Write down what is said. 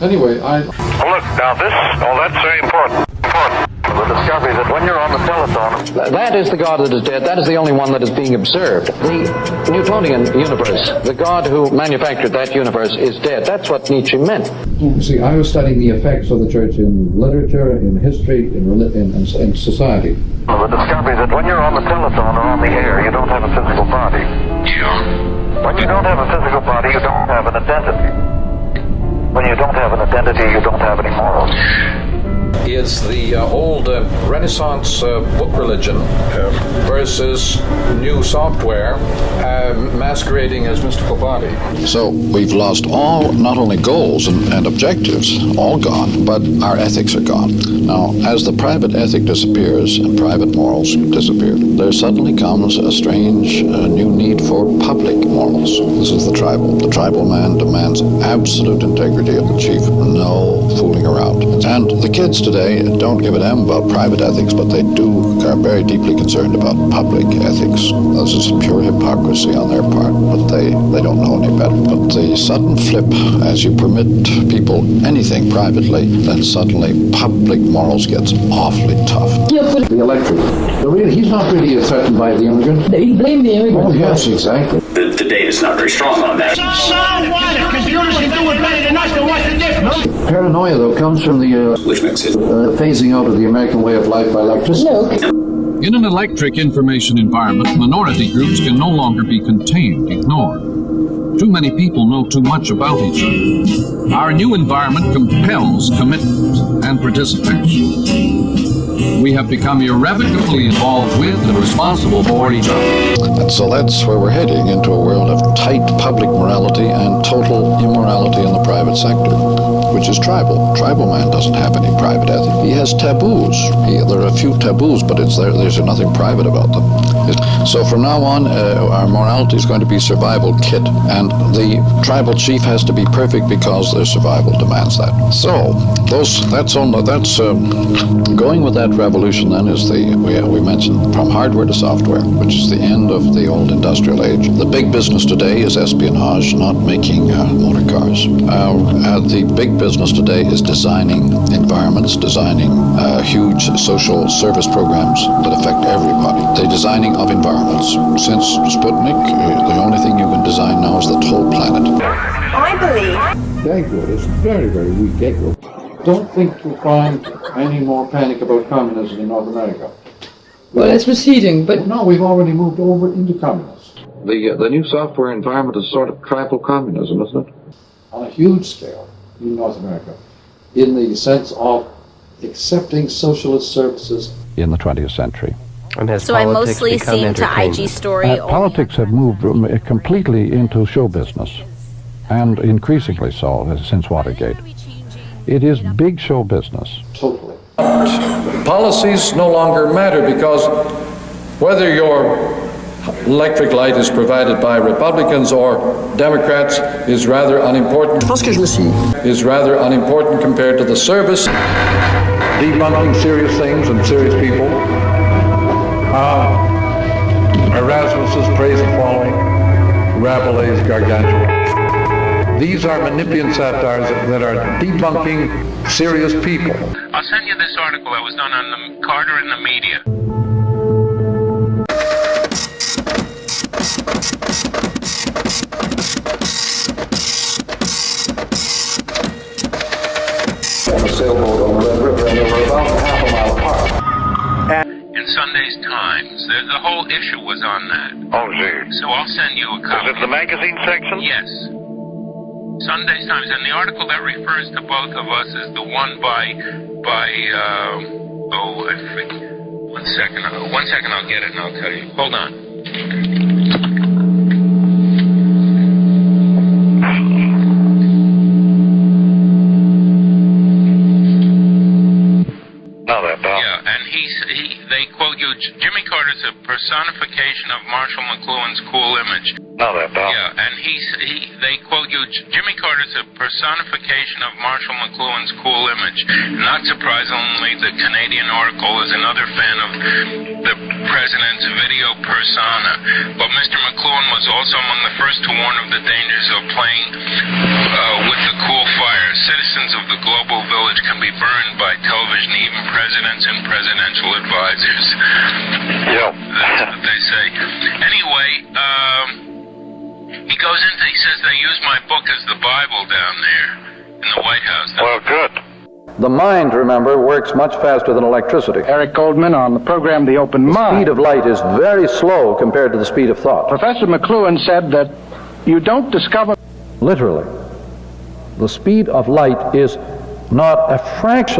Anyway, Well, look, now that's very important. The discovery that when you're on the telephone... That is the God that is dead. That is the only one that is being observed. The Newtonian universe, the God who manufactured that universe, is dead. That's what Nietzsche meant. see, I was studying the effects of the church in literature, in history, in society. The discovery that when you're on the telephone or on the air, you don't have a physical body. Yeah. When you don't have a physical body, you don't have an identity. When you don't have an identity, you don't have any morals. Is the old Renaissance book religion versus new software masquerading as mystical body. So we've lost all, not only goals and objectives, all gone, but our ethics are gone. Now, as the private ethic disappears and private morals disappear, there suddenly comes a strange new need for public morals. This is the tribal. The tribal man demands absolute integrity of the chief, no fooling around. And the kids today don't give a damn about private ethics, but they are very deeply concerned about public ethics. This is pure hypocrisy on their part, but they don't know any better. But the sudden flip, as you permit people anything privately, then suddenly public morals gets awfully tough. The electric. He's not really threatened by the immigrant. They blame the immigrant. Oh, yes, exactly. The data is not very strong on that. So what? If computers can do it better than us, then what's the difference? Paranoia, though, comes from the Which makes it. phasing out of the American way of life by electricity. No. In an electric information environment, minority groups can no longer be contained, ignored. Too many people know too much about each other. Our new environment compels commitment and participation. We have become irrevocably involved with and responsible for each other. And so that's where we're heading, into a world of tight public morality and total immorality in the private sector, which is tribal. Tribal man doesn't have any private ethic. He has taboos. There are a few taboos, but there's nothing private about them. So from now on, our morality is going to be survival kit, and the tribal chief has to be perfect because their survival demands that. So going with that revolution then is we mentioned from hardware to software, which is the end of the old industrial age. The big business today is espionage, not making motor cars. The big business today is designing environments, designing huge social service programs that affect everybody. The designing of environments. Since Sputnik, the only thing you can design now is the whole planet. I believe. Gag is very, very weak gag. Don't think you'll find any more panic about communism in North America. Well, it's receding, but... No, we've already moved over into communism. The new software environment is sort of tribal communism, isn't it? On a huge scale in North America, in the sense of accepting socialist services. In the 20th century. So I mostly seem to IG Story. Politics have moved completely into show business, and increasingly so since Watergate. It is big show business. Totally. Policies no longer matter because whether your electric light is provided by Republicans or Democrats is rather unimportant. Is rather unimportant compared to the service. Debunking serious things and serious people. Erasmus's praise and following. Rabelais' Gargantua. These are Menippean satires that are debunking serious people. I'll send you this article that was done on the Carter in the media. On a sailboat on the Red River, and they were about half a mile apart. In Sunday's Times, the whole issue was on that. Oh, gee. So I'll send you a copy. Is it the magazine section? Yes. Sunday's Times, and the article that refers to both of us is the one by I forget. One second, I'll get it and I'll tell you. Hold on. Yeah, and they quote you, Jimmy Carter's a personification of Marshall McLuhan's cool image. Yeah, and they quote you, Jimmy Carter's a personification of Marshall McLuhan's cool image. Not surprisingly, the Canadian Oracle is another fan of the president's video persona. But Mr. McLuhan was also among the first to warn of the dangers of playing with the cool fire. Citizens of the global village can be burned by television, even presidents and presidential advisors. Yeah. That's what they say. Anyway, he goes into, he says they use my book as the Bible down there in the White House. Well, good. The mind, remember, works much faster than electricity. Eric Goldman on the program The Open Mind. The speed of light is very slow compared to the speed of thought. Professor McLuhan said that you don't discover... Literally, the speed of light is not a fraction